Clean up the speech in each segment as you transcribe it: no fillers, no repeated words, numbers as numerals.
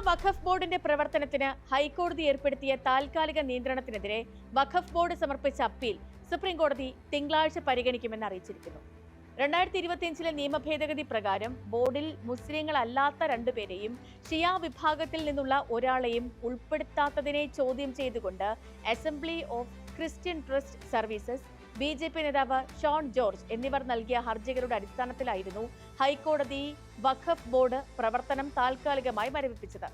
വഖഫ് ബോർഡിന്റെ പ്രവർത്തനത്തിന് ഹൈക്കോടതി ഏർപ്പെടുത്തിയ താൽക്കാലിക നിയന്ത്രണത്തിനെതിരെ വഖഫ് ബോർഡ് സമർപ്പിച്ച അപ്പീൽ സുപ്രീംകോടതി തിങ്കളാഴ്ച പരിഗണിക്കുമെന്ന് അറിയിച്ചിരിക്കുന്നു. 2025 നിയമഭേദഗതി പ്രകാരം ബോർഡിൽ മുസ്ലിങ്ങളല്ലാത്ത രണ്ടുപേരെയും ഷിയ വിഭാഗത്തിൽ നിന്നുള്ള ഒരാളെയും ഉൾപ്പെടുത്താത്തതിനെ ചോദ്യം ചെയ്തുകൊണ്ട് assembly of Christian trust services, BJP നേതാവ് ഷോൺ ജോർജ് എന്നിവർ നൽകിയ ഹർജികളുടെ അടിസ്ഥാനത്തിലായിരുന്നു ഹൈക്കോടതി വഖഫ് ബോർഡ് പ്രവർത്തനം താൽക്കാലികമായി മരവിപ്പിച്ചത്.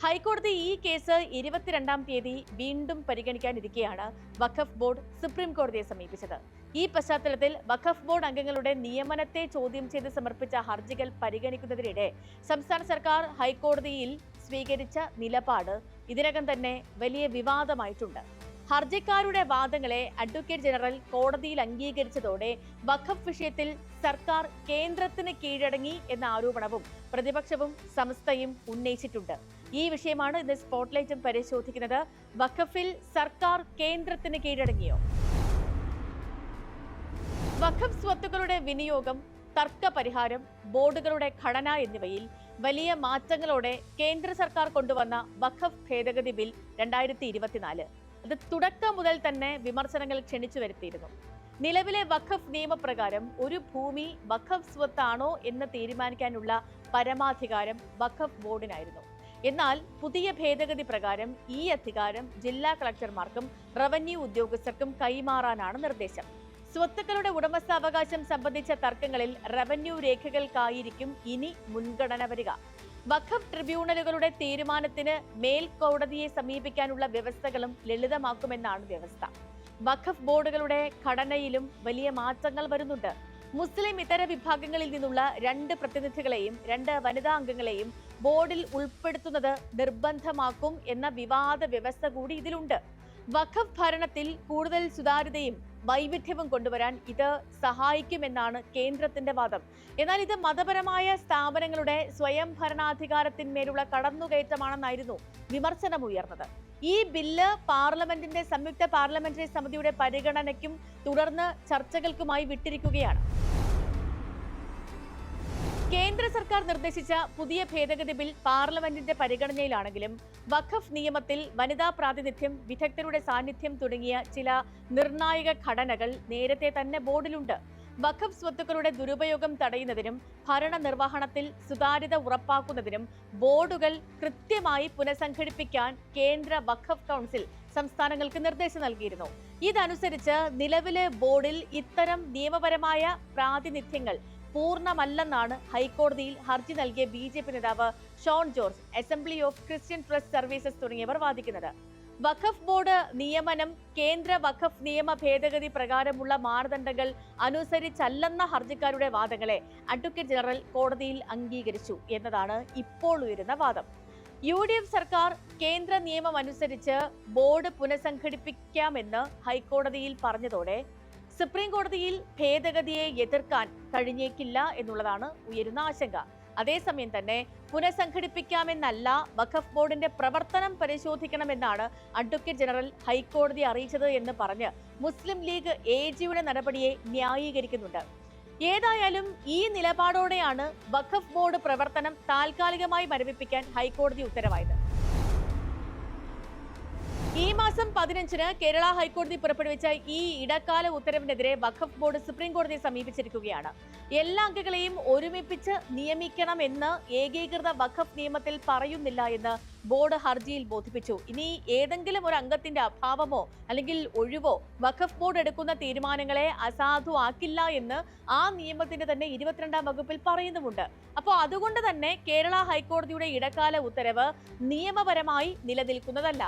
ഹൈക്കോടതി ഈ കേസ് 22-ാം തീയതി വീണ്ടും പരിഗണിക്കാനിരിക്കെയാണ് വഖഫ് ബോർഡ് സുപ്രീം കോടതിയെ സമീപിച്ചത്. ഈ പശ്ചാത്തലത്തിൽ വഖഫ് ബോർഡ് അംഗങ്ങളുടെ നിയമനത്തെ ചോദ്യം ചെയ്ത് സമർപ്പിച്ച ഹർജികൾ പരിഗണിക്കുന്നതിനിടെ സംസ്ഥാന സർക്കാർ ഹൈക്കോടതിയിൽ സ്വീകരിച്ച നിലപാട് ഇതിനകം തന്നെ വലിയ വിവാദമായിട്ടുണ്ട്. ഹർജിക്കാരുടെ വാദങ്ങളെ അഡ്വക്കേറ്റ് ജനറൽ കോടതിയിൽ അംഗീകരിച്ചതോടെ വഖഫ് വിഷയത്തിൽ സർക്കാർ കേന്ദ്രത്തിന് കീഴടങ്ങി എന്ന ആരോപണവും പ്രതിപക്ഷവും സമസ്തയും ഉന്നയിച്ചിട്ടുണ്ട്. ഈ വിഷയമാണ് ഇന്ന് സ്പോട്ട്ലൈറ്റും പരിശോധിക്കുന്നത്. വഖഫിൽ സർക്കാർ കേന്ദ്രത്തിന് കീഴടങ്ങിയോ? വഖഫ് സ്വത്തുക്കളുടെ വിനിയോഗം, തർക്ക പരിഹാരം, ബോർഡുകളുടെ ഘടന എന്നിവയിൽ വലിയ മാറ്റങ്ങളോടെ കേന്ദ്ര സർക്കാർ കൊണ്ടുവന്ന വഖഫ് ഭേദഗതി ബിൽ 2024 അത് തുടക്കം മുതൽ തന്നെ വിമർശനങ്ങൾ ക്ഷണിച്ചു വരുത്തിയിരുന്നു. നിലവിലെ വഖഫ് നിയമപ്രകാരം ഒരു ഭൂമി വഖഫ് സ്വത്താണോ എന്ന് തീരുമാനിക്കാനുള്ള പരമാധികാരം വഖഫ് ബോർഡിനായിരുന്നു. എന്നാൽ പുതിയ ഭേദഗതി പ്രകാരം ഈ അധികാരം ജില്ലാ കളക്ടർമാർക്കും റവന്യൂ ഉദ്യോഗസ്ഥർക്കും കൈമാറാനാണ് നിർദ്ദേശം. സ്വത്തുക്കളുടെ ഉടമസ്ഥാവകാശം സംബന്ധിച്ച തർക്കങ്ങളിൽ റവന്യൂ രേഖകൾക്കായിരിക്കും ഇനി മുൻഗണന വരിക. വഖഫ് ട്രിബ്യൂണലുകളുടെ തീരുമാനത്തിന് മേൽക്കോടതിയെ സമീപിക്കാനുള്ള വ്യവസ്ഥകളും ലളിതമാക്കുമെന്നാണ് വ്യവസ്ഥ. വഖഫ് ബോർഡുകളുടെ ഘടനയിലും വലിയ മാറ്റങ്ങൾ വരുന്നുണ്ട്. മുസ്ലിം ഇതര വിഭാഗങ്ങളിൽ നിന്നുള്ള 2 പ്രതിനിധികളെയും 2 വനിതാ അംഗങ്ങളെയും ബോർഡിൽ ഉൾപ്പെടുത്തുന്നത് നിർബന്ധമാക്കും എന്ന വിവാദ വ്യവസ്ഥ കൂടി ഇതിലുണ്ട്. വഖഫ് ഭരണത്തിൽ കൂടുതൽ സുതാര്യതയും വൈവിധ്യവും കൊണ്ടുവരാൻ ഇത് സഹായിക്കുമെന്നാണ് കേന്ദ്രത്തിന്റെ വാദം. എന്നാൽ ഇത് മതപരമായ സ്ഥാപനങ്ങളുടെ സ്വയം ഭരണാധികാരത്തിന്മേലുള്ള കടന്നുകയറ്റമാണെന്നായിരുന്നു വിമർശനമുയർന്നത്. ഈ ബില്ല് പാർലമെന്റിന്റെ സംയുക്ത പാർലമെന്ററി സമിതിയുടെ പരിഗണനയ്ക്കും തുടർന്ന് ചർച്ചകൾക്കുമായി വിട്ടിരിക്കുകയാണ്. കേന്ദ്ര സർക്കാർ നിർദ്ദേശിച്ച പുതിയ ഭേദഗതി ബിൽ പാർലമെന്റിന്റെ പരിഗണനയിലാണെങ്കിലും വഖഫ് നിയമത്തിൽ വനിതാ പ്രാതിനിധ്യം, വിദഗ്ധരുടെ സാന്നിധ്യം തുടങ്ങിയ ചില നിർണായക ഘടനകൾ നേരത്തെ തന്നെ ബോർഡിലുണ്ട്. വഖഫ് സ്വത്തുക്കളുടെ ദുരുപയോഗം തടയുന്നതിനും ഭരണനിർവഹണത്തിൽ സുതാര്യത ഉറപ്പാക്കുന്നതിനും ബോർഡുകൾ കൃത്യമായി പുനഃസംഘടിപ്പിക്കാൻ കേന്ദ്ര വഖഫ് കൗൺസിൽ സംസ്ഥാനങ്ങൾക്ക് നിർദ്ദേശം നൽകിയിരുന്നു. ഇതനുസരിച്ച് നിലവിലെ ബോർഡിൽ ഇത്തരം നിയമപരമായ പ്രാതിനിധ്യങ്ങൾ പൂർണ്ണമല്ലെന്നാണ് ഹൈക്കോടതിയിൽ ഹർജി നൽകിയ BJP നേതാവ് Shone George, assembly of Christian trust services തുടങ്ങിയവർ വാദിക്കുന്നത്. വഖഫ് ബോർഡ് നിയമനം കേന്ദ്ര വഖഫ് നിയമ ഭേദഗതി പ്രകാരമുള്ള മാനദണ്ഡങ്ങൾ അനുസരിച്ചല്ലെന്ന ഹർജിക്കാരുടെ വാദങ്ങളെ അഡ്വക്കേറ്റ് ജനറൽ കോടതിയിൽ അംഗീകരിച്ചു എന്നതാണ് ഇപ്പോൾ ഉയരുന്ന വാദം. UDF സർക്കാർ കേന്ദ്ര നിയമം അനുസരിച്ച് ബോർഡ് പുനഃസംഘടിപ്പിക്കാമെന്ന് ഹൈക്കോടതിയിൽ പറഞ്ഞതോടെ സുപ്രീം കോടതിയിൽ ഭേദഗതിയെ എതിർക്കാൻ കഴിഞ്ഞേക്കില്ല എന്നുള്ളതാണ് ഉയരുന്ന ആശങ്ക. അതേസമയം തന്നെ പുനഃസംഘടിപ്പിക്കാമെന്നല്ല, വഖഫ് ബോർഡിന്റെ പ്രവർത്തനം പരിശോധിക്കണമെന്നാണ് അഡ്വക്കേറ്റ് ജനറൽ ഹൈക്കോടതി അറിയിച്ചത് എന്ന് പറഞ്ഞ് മുസ്ലിം ലീഗ് AGയുടെ നടപടിയെ ന്യായീകരിക്കുന്നുണ്ട്. ഏതായാലും ഈ നിലപാടോടെയാണ് വഖഫ് ബോർഡ് പ്രവർത്തനം താൽക്കാലികമായി മരവിപ്പിക്കാൻ ഹൈക്കോടതി ഉത്തരവായത്. ഈ മാസം 15-ന് കേരള ഹൈക്കോടതി പുറപ്പെടുവിച്ച ഈ ഇടക്കാല ഉത്തരവിനെതിരെ വഖഫ് ബോർഡ് സുപ്രീം കോടതിയെ സമീപിച്ചിരിക്കുകയാണ്. എല്ലാ അംഗങ്ങളെയും ഒരുമിപ്പിച്ച് നിയമിക്കണമെന്ന് ഏകീകൃത വഖഫ് നിയമത്തിൽ പറയുന്നില്ല എന്ന് ബോർഡ് ഹർജിയിൽ ബോധിപ്പിച്ചു. ഇനി ഏതെങ്കിലും ഒരു അംഗത്തിന്റെ അഭാവമോ അല്ലെങ്കിൽ ഒഴിവോ വഖഫ് ബോർഡ് എടുക്കുന്ന തീരുമാനങ്ങളെ അസാധുവാക്കില്ല എന്ന് ആ നിയമത്തിന്റെ തന്നെ 22-ാം വകുപ്പിൽ പറയുന്നുമുണ്ട്. അപ്പോൾ അതുകൊണ്ട് തന്നെ കേരള ഹൈക്കോടതിയുടെ ഇടക്കാല ഉത്തരവ് നിയമപരമായി നിലനിൽക്കുന്നതല്ല.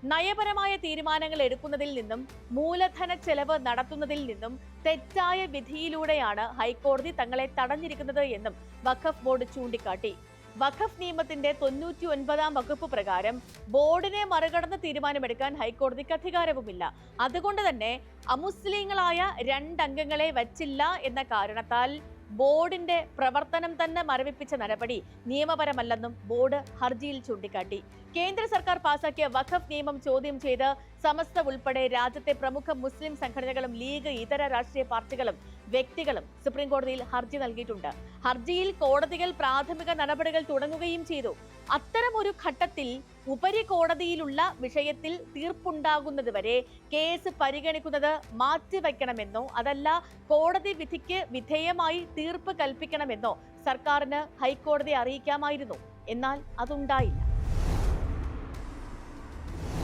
നയപരമായ തീരുമാനങ്ങൾ എടുക്കുന്നതിൽ നിന്നും മൂലധന ചെലവ് നടത്തുന്നതിൽ നിന്നും തെറ്റായ വിധിയിലൂടെയാണ് ഹൈക്കോടതി തങ്ങളെ തടഞ്ഞിരിക്കുന്നത് എന്നും വഖഫ് ബോർഡ് ചൂണ്ടിക്കാട്ടി. വഖഫ് നിയമത്തിന്റെ 99-ാം വകുപ്പ് പ്രകാരം ബോർഡിനെ മറികടന്ന് തീരുമാനമെടുക്കാൻ ഹൈക്കോടതിക്ക് അധികാരവുമില്ല. അതുകൊണ്ട് തന്നെ അമുസ്ലിങ്ങളായ 2 അംഗങ്ങളെ വച്ചില്ല എന്ന കാരണത്താൽ ബോർഡിന്റെ പ്രവർത്തനം തന്നെ മരവിപ്പിച്ച നടപടി നിയമപരമല്ലെന്നും ബോർഡ് ഹർജിയിൽ ചൂണ്ടിക്കാട്ടി. കേന്ദ്ര സർക്കാർ പാസാക്കിയ വഖഫ് നിയമം ചോദ്യം ചെയ്ത് സമസ്ത ഉൾപ്പെടെ രാജ്യത്തെ പ്രമുഖ മുസ്ലിം സംഘടനകളും ലീഗ്, ഇതര രാഷ്ട്രീയ പാർട്ടികളും വ്യക്തികളും സുപ്രീം കോടതിയിൽ ഹർജി നൽകിയിട്ടുണ്ട്. ഹർജിയിൽ കോടതികൾ പ്രാഥമിക നടപടികൾ തുടങ്ങുകയും ചെയ്തു. അത്തരമൊരു ഘട്ടത്തിൽ ഉപരികോടതിയിലുള്ള വിഷയത്തിൽ തീർപ്പുണ്ടാകുന്നതുവരെ കേസ് പരിഗണിക്കുന്നത് മാറ്റിവെക്കണമെന്നോ അതല്ല കോടതി വിധിക്ക് വിധേയമായി തീർപ്പ് കൽപ്പിക്കണമെന്നോ സർക്കാരിന് ഹൈക്കോടതിയെ അറിയിക്കാമായിരുന്നു. എന്നാൽ അതുണ്ടായില്ല.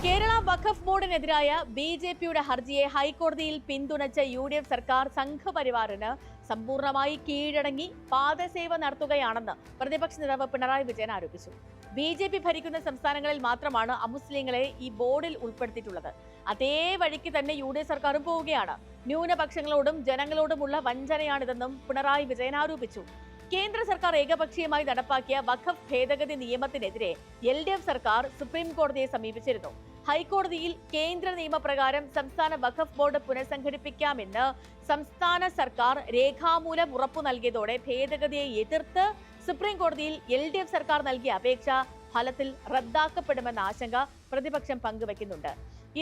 കേരള വഖഫ് ബോർഡിനെതിരായ BJPയുടെ ഹർജിയെ ഹൈക്കോടതിയിൽ പിന്തുണച്ച UDF സർക്കാർ സംഘപരിവാറിന് സമ്പൂർണ്ണമായി കീഴടങ്ങി പാദസേവ നടത്തുകയാണെന്ന് പ്രതിപക്ഷ നേതാവ് പിണറായി വിജയൻ ആരോപിച്ചു. BJP ഭരിക്കുന്ന സംസ്ഥാനങ്ങളിൽ മാത്രമാണ് അമുസ്ലിങ്ങളെ ഈ ബോർഡിൽ ഉൾപ്പെടുത്തിയിട്ടുള്ളത്. അതേ വഴിക്ക് തന്നെ UDF സർക്കാരും പോവുകയാണ്. ന്യൂനപക്ഷങ്ങളോടും ജനങ്ങളോടുമുള്ള വഞ്ചനയാണിതെന്നും പിണറായി വിജയൻ ആരോപിച്ചു. കേന്ദ്ര സർക്കാർ ഏകപക്ഷീയമായി നടപ്പാക്കിയ വഖഫ് ഭേദഗതി നിയമത്തിനെതിരെ LDF സർക്കാർ സുപ്രീം കോടതിയെ സമീപിച്ചിരുന്നു. ഹൈക്കോടതിയിൽ കേന്ദ്ര നിയമപ്രകാരം സംസ്ഥാന വഖഫ് ബോർഡ് പുനഃസംഘടിപ്പിക്കാമെന്ന് സംസ്ഥാന സർക്കാർ രേഖാമൂലം ഉറപ്പു നൽകിയതോടെ ഭേദഗതിയെ എതിർത്ത് സുപ്രീം കോടതിയിൽ LDF സർക്കാർ നൽകിയ അപേക്ഷ ഫലത്തിൽ റദ്ദാക്കപ്പെടുമെന്ന ആശങ്ക പ്രതിപക്ഷം പങ്കുവയ്ക്കുന്നുണ്ട്.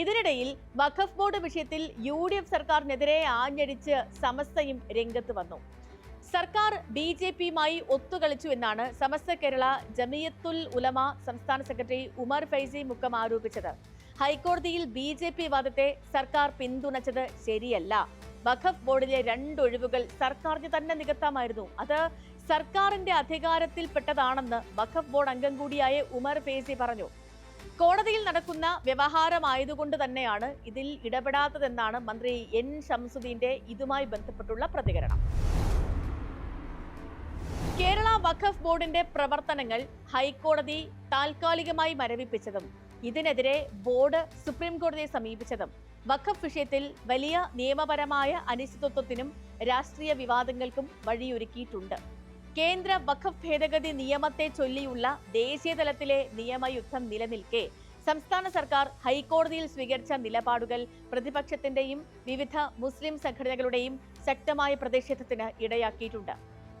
ഇതിനിടയിൽ വഖഫ് ബോർഡ് വിഷയത്തിൽ UDF സർക്കാരിനെതിരെ ആഞ്ഞടിച്ച് സമസ്തയും രംഗത്ത് വന്നു. സർക്കാർ BJPയുമായി ഒത്തുകളിച്ചു എന്നാണ് സമസ്ത കേരള ജമിയത്തുൽ ഉലമ സംസ്ഥാന സെക്രട്ടറി ഉമർ ഫൈസി മുക്കം ആരോപിച്ചത്. ഹൈക്കോടതിയിൽ BJP വാദത്തെ സർക്കാർ പിന്തുണച്ചത് ശരിയല്ല. വഖഫ് ബോർഡിലെ 2 ഒഴിവുകൾ സർക്കാരിന് തന്നെ നികത്താമായിരുന്നു. അത് സർക്കാരിന്റെ അധികാരത്തിൽപ്പെട്ടതാണെന്ന് വഖഫ് ബോർഡ് അംഗം കൂടിയായ ഉമർ ഫൈസി പറഞ്ഞു. കോടതിയിൽ നടക്കുന്ന വ്യവഹാരമായതുകൊണ്ട് തന്നെയാണ് ഇതിൽ ഇടപെടാത്തതെന്നാണ് മന്ത്രി N ഷംസുദ്ദീന്റെ ഇതുമായി ബന്ധപ്പെട്ടുള്ള പ്രതികരണം. കേരള വഖഫ് ബോർഡിന്റെ പ്രവർത്തനങ്ങൾ ഹൈക്കോടതി താൽക്കാലികമായി മരവിപ്പിച്ചതും ഇതിനെതിരെ ബോർഡ് സുപ്രീം കോടതിയെ സമീപിച്ചതും വഖഫ് വിഷയത്തിൽ വലിയ നിയമപരമായ അനിശ്ചിതത്വത്തിനും രാഷ്ട്രീയ വിവാദങ്ങൾക്കും വഴിയൊരുക്കിയിട്ടുണ്ട്. കേന്ദ്ര വഖഫ് ഭേദഗതി നിയമത്തെ ചൊല്ലിയുള്ള ദേശീയതലത്തിലെ നിയമയുദ്ധം നിലനിൽക്കെ സംസ്ഥാന സർക്കാർ ഹൈക്കോടതിയിൽ സ്വീകരിച്ച നിലപാടുകൾ പ്രതിപക്ഷത്തിന്റെയും വിവിധ മുസ്ലിം സംഘടനകളുടെയും ശക്തമായ പ്രതിഷേധത്തിന് ഇടയാക്കിയിട്ടുണ്ട്.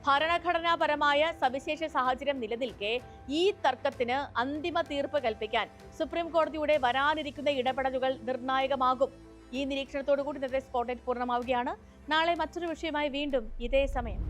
ഭരണഘടനാപരമായ സവിശേഷ സാഹചര്യം നിലനിൽക്കെ ഈ തർക്കത്തിന് അന്തിമ തീർപ്പ് കൽപ്പിക്കാൻ സുപ്രീം കോടതിയുടെ വരാനിരിക്കുന്ന ഇടപെടലുകൾ നിർണായകമാകും. ഈ നിരീക്ഷണത്തോടുകൂടി ഇന്നത്തെ സ്പോട്ട്ലൈറ്റ് പൂർണ്ണമാവുകയാണ്. നാളെ മറ്റൊരു വിഷയമായി വീണ്ടും ഇതേ സമയം.